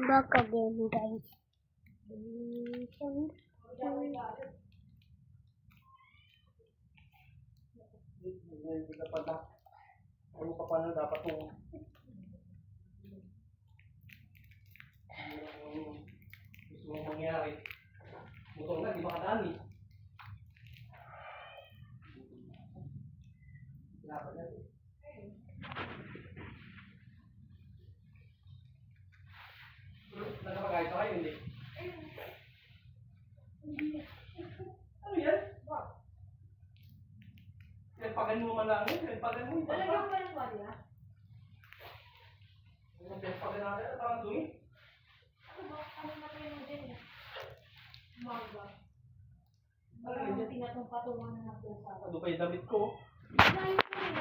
back again, guys. Ano pa paano dapat yung gusto mong mangyari? Motor na, di makadali. Dapat na ito. Nagkapagayos na kayo, hindi? Ano yan? Pinagpagan mo man lang yun, pinagpagan mo. Talagang pa rin ba niya? Pinagpagan natin, parang dumi. Ano ba? Ano na tayo mo din eh? Umaga. Ano yun? Parang tinatong patungan na ng pusa. Ano pa yung damit ko? Ayun ko rin.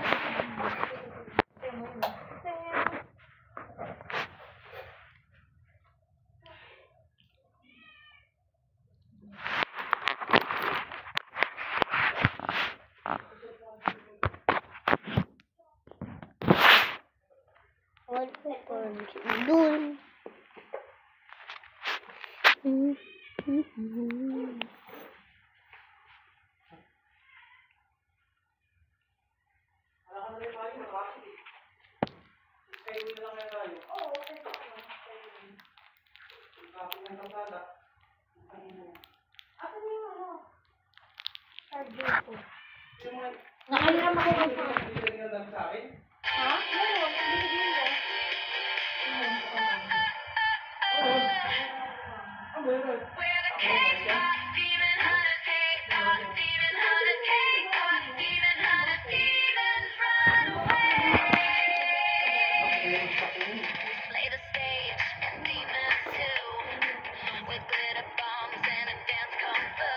All seconds. Dun. Ako na yung ano? Charger ko. Nakahiram ako ng Ha? Meron. Binigyan ko. Slay the stage and demons too. With glitter bombs and a dance combo.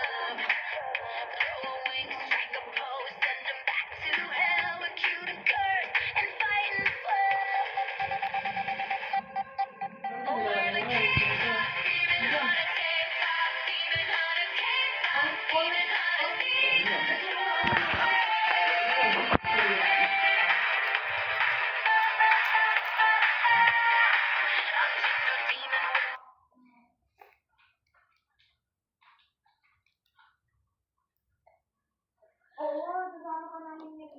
Throw a wing, strike a pose, send them back to hell. We're cute and cursed and fighting slow. Oh, we're the K-pop, demon hunters, K-pop, demon hunters, K-pop, demon hunters, demon Oo, sasama ka namin niya.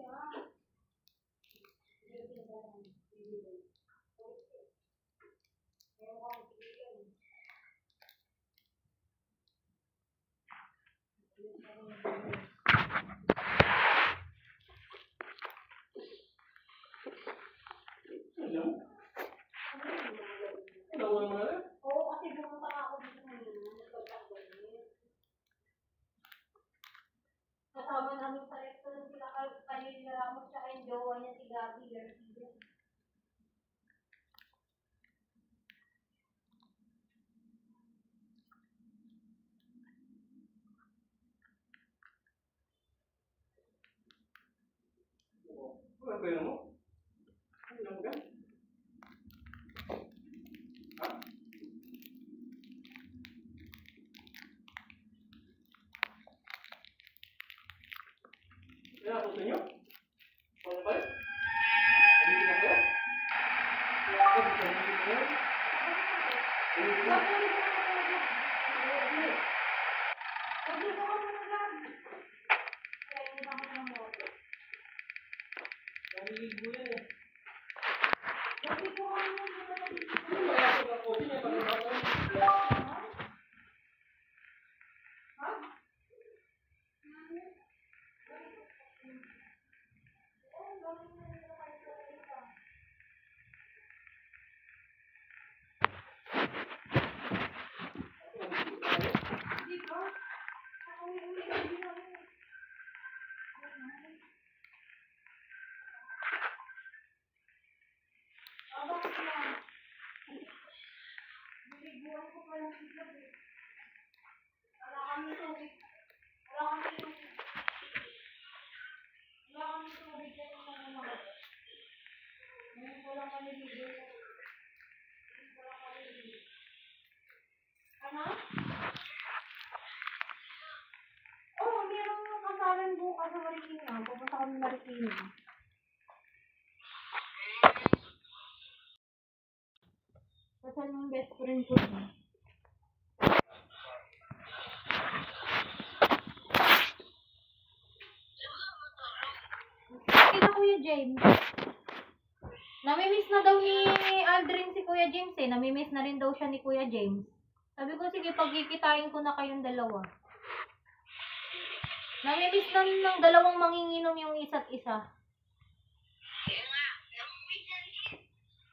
Oo, kasi bumunta ka ako dito ngayon. Kasama namin sa restaurant sila Kanila Ramos tsaka yung jowa niya si Gabi Garcia. Ano ba yun mo? Ano ba? Ha? Ano ako sa inyo? Ano ba yun? Hindi na kayo? Pagdito ka muna lang. Kaya hindi ako ng moto. Naliligo yan eh. Pagdito ka muna lang. Ano ba yan? Ang kotse niya, pag-usapan. Ha? Dito? Ako yung hindi namin. Bakit na? Niliguan ko pa lang sila eh. Wala kami tubig. Wala kami tubig. Wala kami tubig kaya mga. Ngayon ko lang kami ligo. Ngayon ko lang kami ligo. Ano? Oo, meron yung kasalan bukas sa Marikina. Pupunta kami Marikina. Kasal ng best friend ko din. Kita Kuya James. Namimiss na daw ni Aldrin si Kuya James eh. Namimiss na rin daw siya ni Kuya James. Sabi ko, sige, pagkikitain ko na kayong dalawa. Namimiss na ng dalawang manginginom yung isa't isa.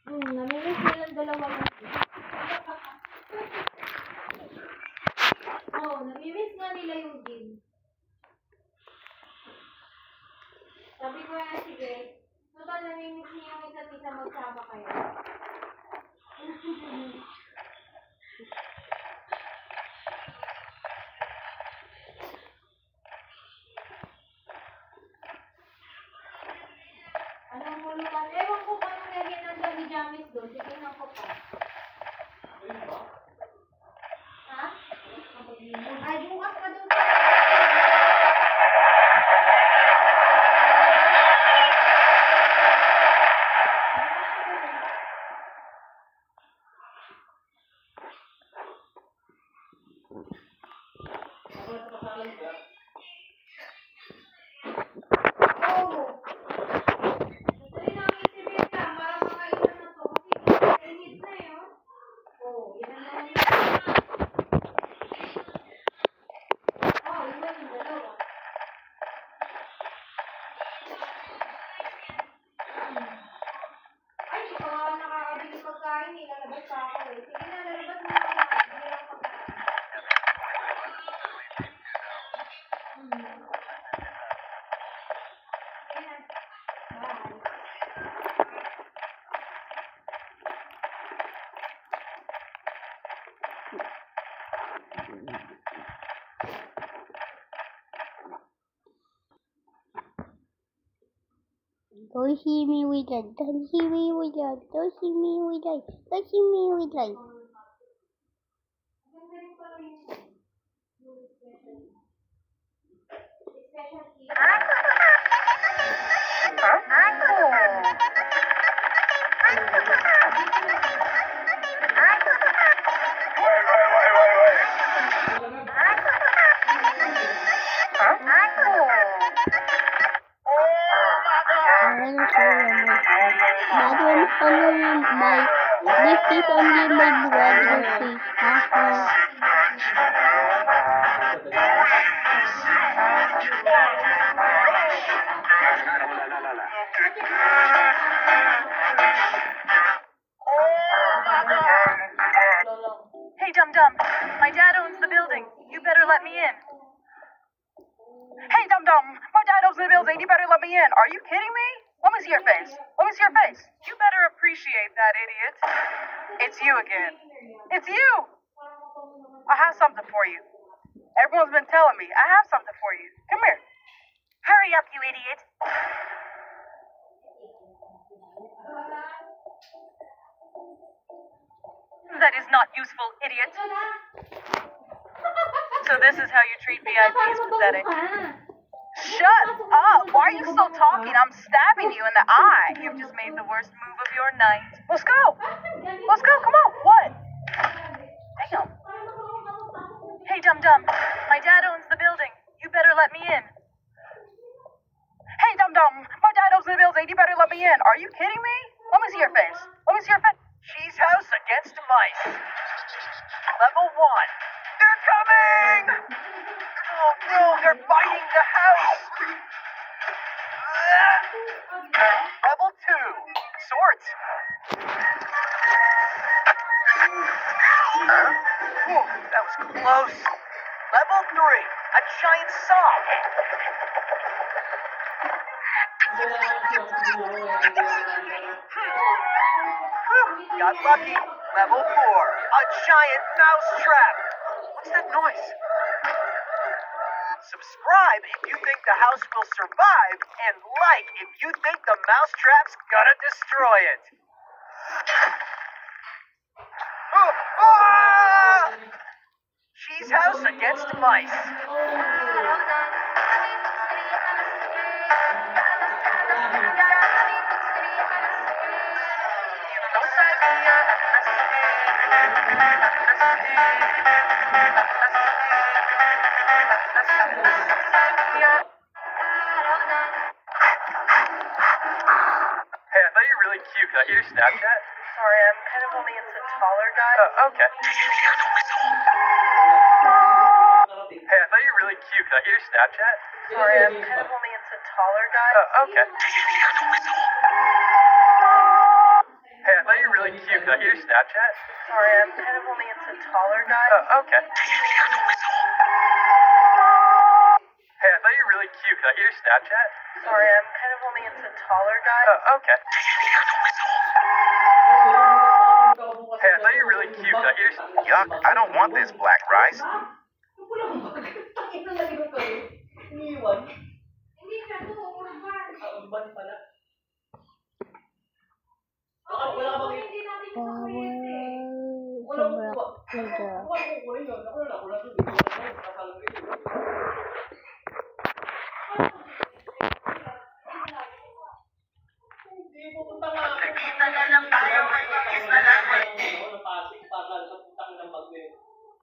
Namimiss na yung dalawa yung namimiss nga nila yung gym. Sabi ko na, sige, total namimiss niya yung isa't isa, magsama kayo. Anong hulukan? Ewan ko kung anong lagyan ng dami jamis doon. Titignan ko pa. Ha? Ay, bukas pa doon. Don't see me with that. Don't see me with that. Don't see me with that. Don't see me with that. This is only my brother's face. Hey, Dum Dum, my dad owns the building. You better let me in. Hey, Dum Dum, my dad owns the building. You better let me in. Are you kidding me? Let me see your face. Let me see your face. You better appreciate that, idiot. It's you again. It's you. I have something for you. Everyone's been telling me. I have something for you. Come here. Hurry up, you idiot. That is not useful, idiot. So this is how you treat VIPs, pathetic. Shut up! Why are you still talking? I'm stabbing you in the eye. You've just made the worst move of your night. Let's go! Let's go, come on! What? Damn. Hey, Dum Dum, my dad owns the building. You better let me in. Hey, Dum Dum, my dad owns the building. You better let me in. Are you kidding me? Let me see your face. Let me see your face. Cheese House against mice. Level 1. They're coming! Oh no, they're biting the house! Level 2. Swords. Whew, that was close. Level 3. A giant saw. Got lucky. Level 4. A giant mouse trap. What's that noise? Subscribe if you think the house will survive, and like if you think the mouse trap's gonna destroy it. Cheese House against mice. No sabía, Hey, I thought you were really cute. Can I get your Snapchat? Sorry, I'm kind of only into taller guys. Okay. Hey, I thought you were really cute. Can I get your Snapchat? Sorry, I'm kind of only into taller guys. Okay. Hey, I thought you were really cute. Can I get your Snapchat? Sorry, I'm kind of only into taller guys. Okay. Hey, I thought you were really cute. Can I get your Snapchat? Sorry, I'm kind of only into taller guys. Okay. Hey, I thought you were really cute. Can I get your Yuck, I don't want this black rice. Iniwan. Hindi siya to, urban. Urban pala. Oo, Wala ka bang... hindi natin yung Power Wala sa ko black kuha. leader. Wala ko kuha yun. Ako na wala ko. Kasal ko yun. Hindi, pupunta nga ako. Nakita na lang tayo, may pakis na lang. Napasik para sa puntang ng bagwe.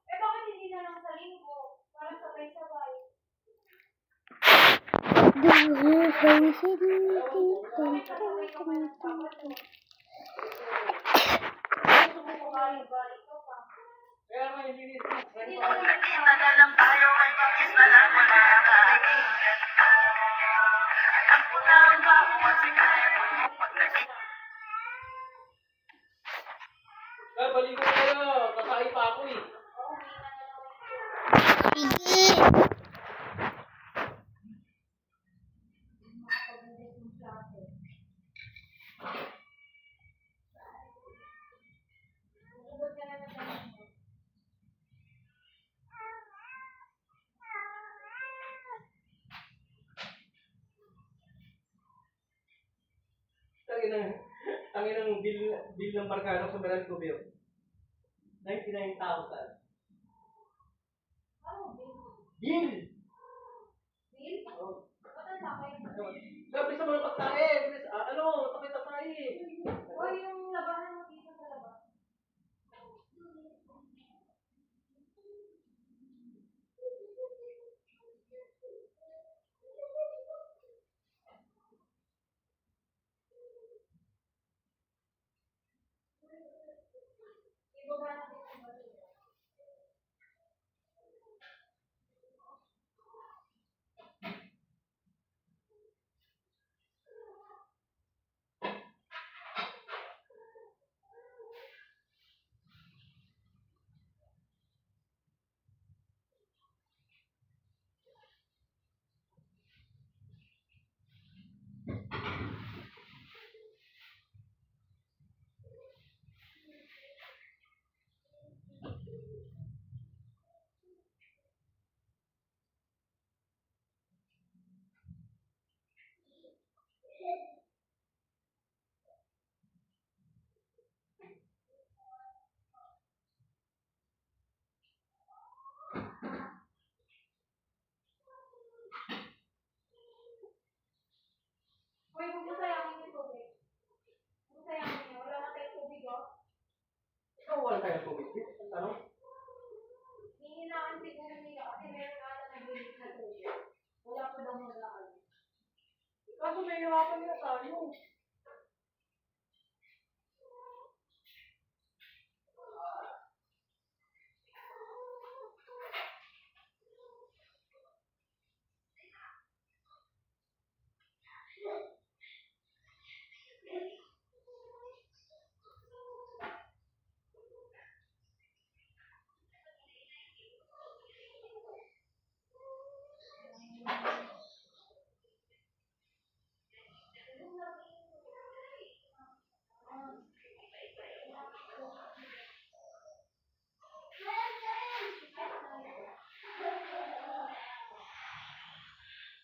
Eh, bakit hindi na lang sa linggo? Para sabay-sabay. Kaya nga hindi nito. Nakita na lang tayo, may pakis na lang. Wala ang kaibigan. Alam ko na ang bago ang sikreto. Pag nakita Kaya baligo kayo. Kasakay pa ako eh. Sige. Tangin ng bill ng barkada sa Meral Cubio. 99,000. Bill! Bill? Oh. Ba't ang sakay? Sabi sa mga pagtae, takay tatay. O, yung labahan mo dito sa labas. Ibaba natin yung balik. Uy, huwag mo sayangin yung tubig. Huwag mo sayangin niya. Wala na tayong tubig, oh. Ikaw wala kaya tubig. Ano? Hihinaan siguro nila kasi meron ata naglilit na tubig. Wala pa daw mag-aal. Kaso may hirapan nila tayo.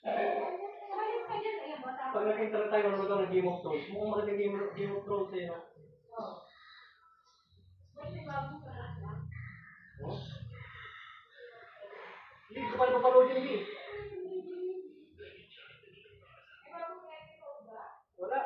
Umalis ka dyan. Ayan, bata. Pag naging talaga tayo nanonood ng Game of Thrones, mukhang magandang Game of Thrones eh, no? Ba't may bagong salat na? Oh? Hindi ko pa napapanood yun eh. May bagong episode ba? Wala.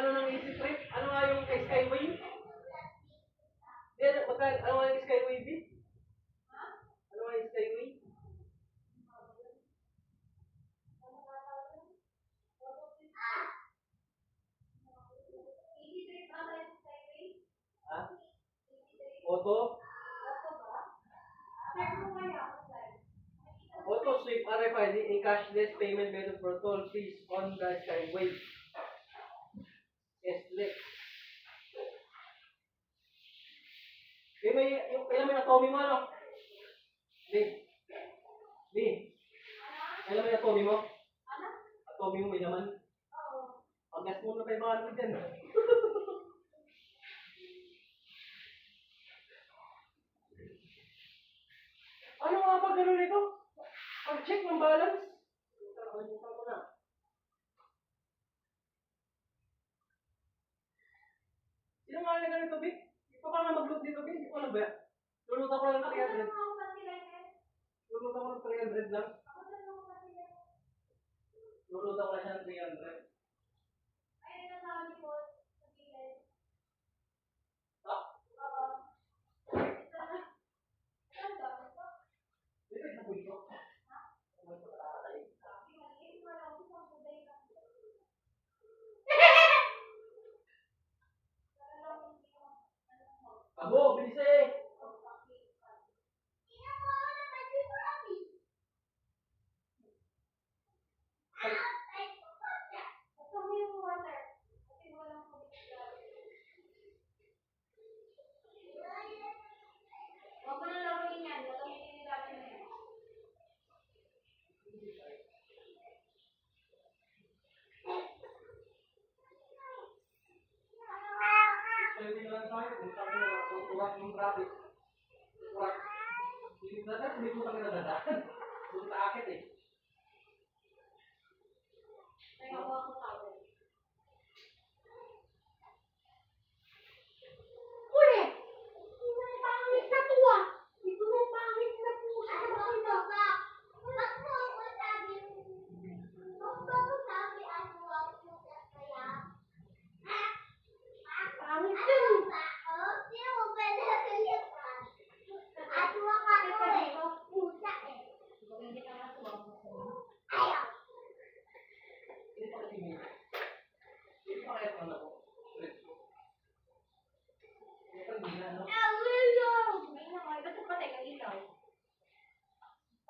ano ng Easy Trip? Ano nga yung kay Skyway? Ano nga yung Skyway, B? Ano nga yung Skyway? Ha? Auto? Auto sweep RFID a cashless payment method for toll fees on the Skyway. S-Lex. Kailan may atomy mo, ano? Di. Kailan may atomy mo? Atomy mo, may naman. Pag-gas mo na 500 dyan. Ano nga ba gano'n nito? Pag-check ng balance? Kalimutan ko na. Sino nga na ganito, Vic? Ito ka nga mag-load dito, Vic. Hindi ko alam ba? Lulutan ko lang ng 300. Lulutan ko ng 300 lang. Lulutan ko lang siya ng 300. Abo, bilis eh! Hindi lang sa akin, kung sabi na tutuwag yung traffic. Tutuwag. Hindi na lang, hindi ko kami nadadaan. Doon sa akit eh.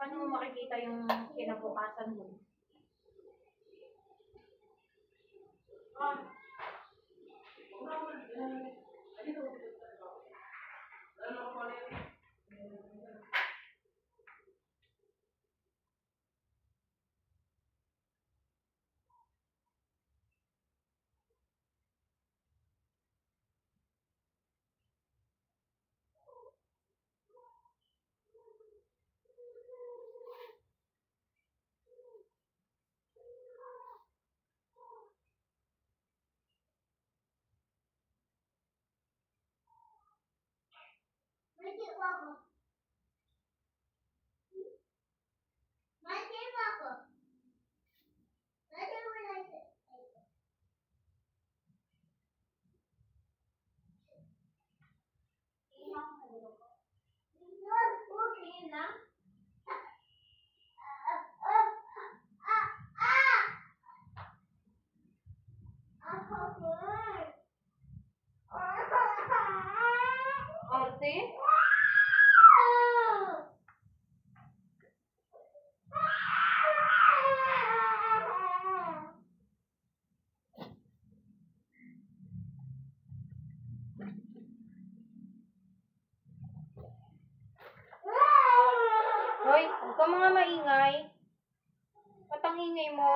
Paano mo makikita yung kinabukasan mo? Ate? Hoy, huwag ka mga maingay. Ba't ang ingay mo?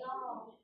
No.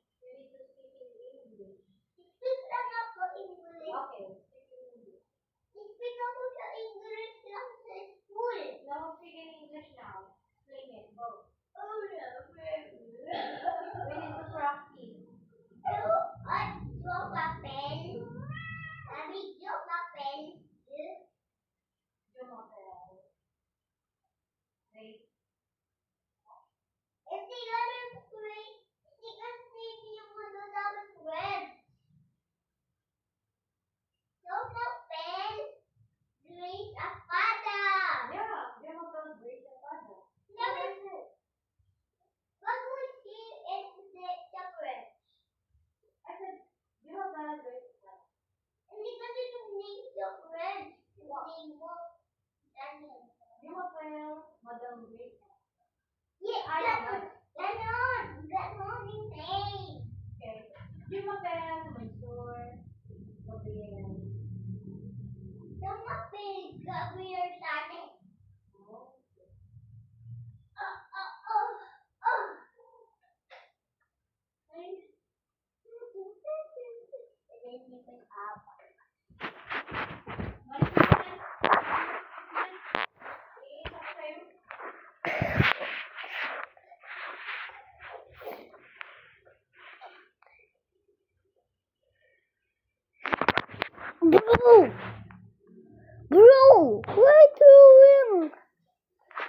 Bro, why throwing?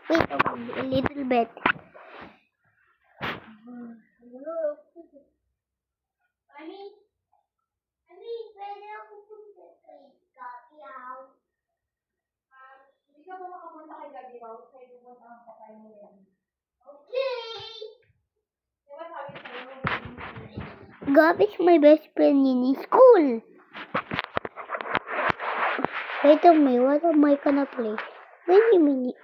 Wait a little bit. Hindi ka ba makapunta kay Gabi Raw? Kaya pupunta ang patay mo yan. Diba sabi sa'yo? Gabi's my best friend in school. Wait a minute, what am I gonna play? Wait a minute.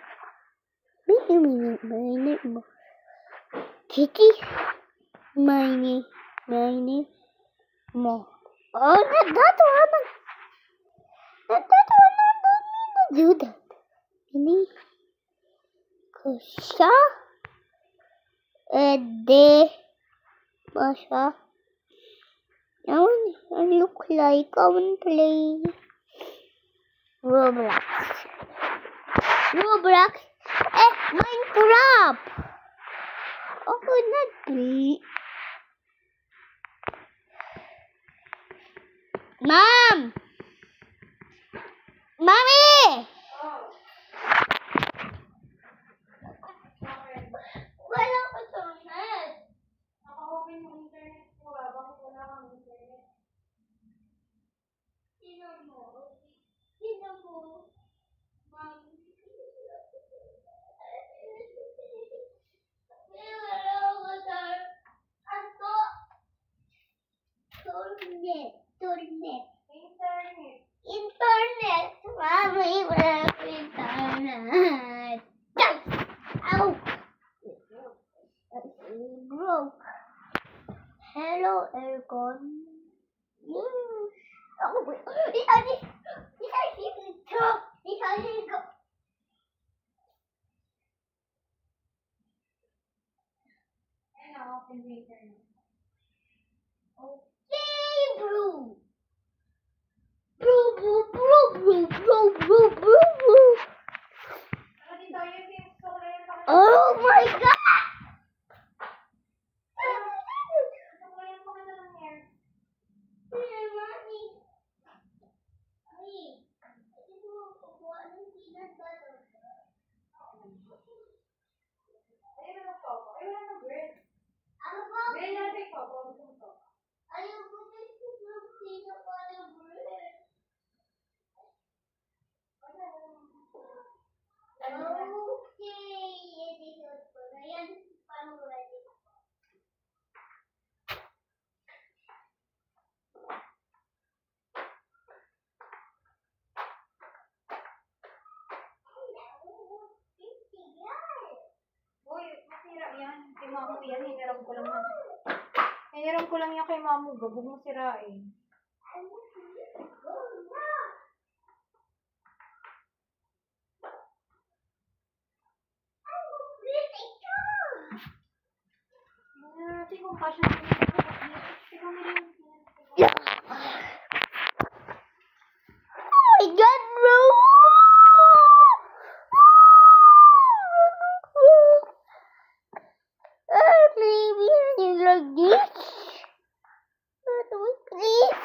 Kitty? My name. Mo. Oh, not that one. Not that one. I don't mean to do that. Ini. Kusha. Ede. Masha. Now I look like I want to play Roblox. Minecraft. Oh, not play. Mom! Mommy! Wala ko sa net. Naka-open yung internet ko. Bakit wala kang internet? Sino mo? Mom. Internet. Mommy, wala ko internet. Ow! Broke. Hello, aircon. Oh, wait. These are go. Ayun, naka-open yung internet. Okay, bro. Bro. Ano dito? Yung since ko na yung pakita. Oh my God! Gusto ko yung pakita ng hair. Ayun na nagpapa. Ayun na nag-bread. Bread na nagpapa. Gusto mo to? Uy, masira yan. Kay Mamu yan. Hiniram ko lang yan. Hiniram ko lang yan kay Mamu. Gabog mo sirain. Tingnan natin kung kasya na yung tingnan mo rin. Yeah. Oh my God, bro! Maybe I need like this. Please.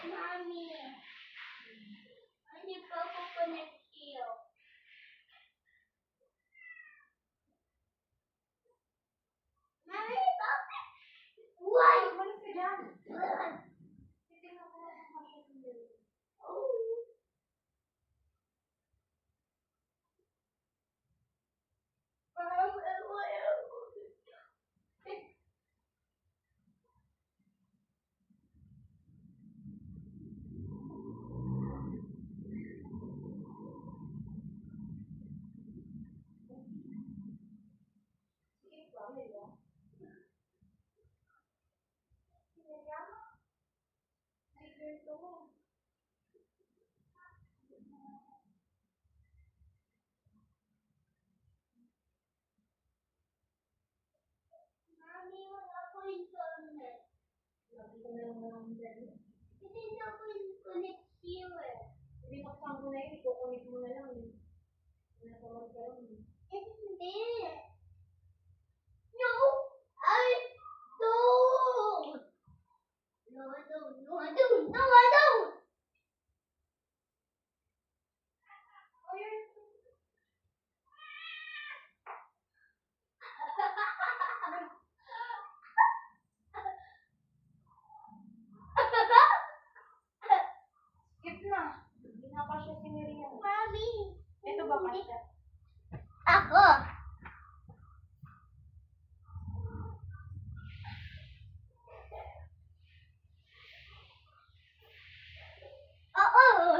Mommy. Hindi pa ako connect here. Mommy, Papa. Why? Umalis ka dyan. Titingnan ko lang kung kasya na yun. Hindi na ako connect you eh. Binuksan ko na yun, ikukunik mo na lang. Natawag ka lang. Hindi. No, I don't. No, I don't. No, I don't. No, I don't. Skip na. Hindi na pa siya siniriyan. Mami. Ito ba pa siya? Ako. Oo.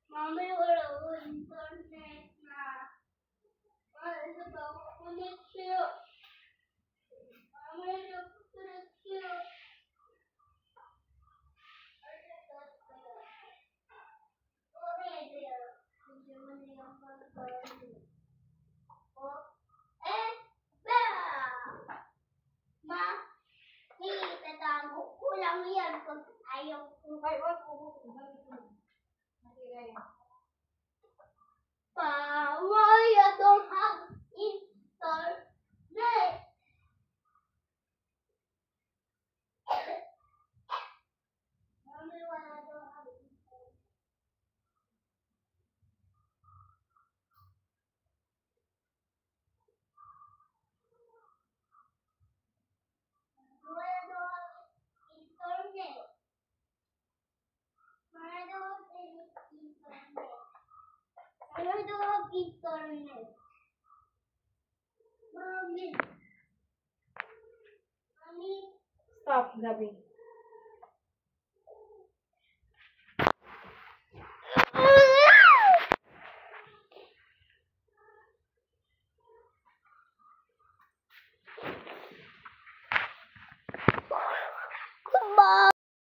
Mami, wala ko internet na. Ano ba ako connection? Mami, wala ko connection. Ma, tatago ko lang yan pag ayaw ko. Ay, wag ko. Masira yan. Why I don't have internet? Mommy, why I don't have internet? Why I don't have internet? Why I don't have any internet? I don't have internet. Mommy. Mommy. Stop, Gabi.